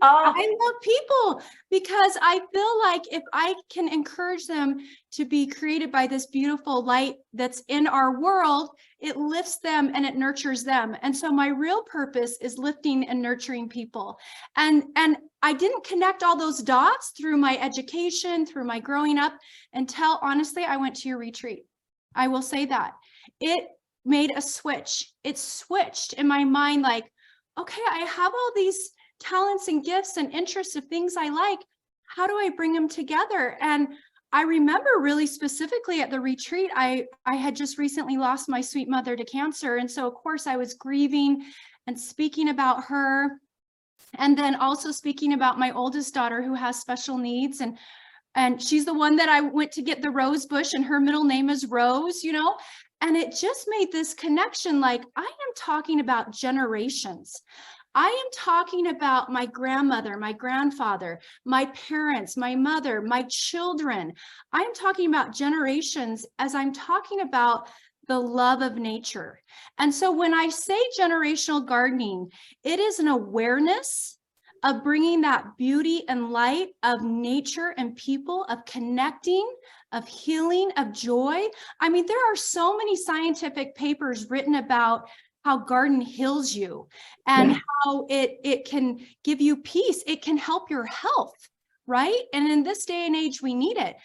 Oh, I love people because I feel like if I can encourage them to be created by this beautiful light that's in our world, it lifts them and it nurtures them. And so my real purpose is lifting and nurturing people. And I didn't connect all those dots through my education, through my growing up, until honestly, I went to your retreat. I will say that. It made a switch. It switched in my mind like, okay, I have all these talents and gifts and interests of things I like. How do I bring them together? And I remember really specifically at the retreat, I had just recently lost my sweet mother to cancer. And so of course I was grieving and speaking about her. And then also speaking about my oldest daughter who has special needs. And she's the one that I went to get the rose bush, and her middle name is Rose, and it just made this connection. Like, I am talking about generations. I am talking about my grandmother, my grandfather, my parents, my mother, my children. I'm talking about generations as I'm talking about the love of nature. And so when I say generational gardening, it is an awareness of bringing that beauty and light of nature and people, of connecting, of healing, of joy. I mean, there are so many scientific papers written about how garden heals you and how it can give you peace. It can help your health, right? And in this day and age, we need it.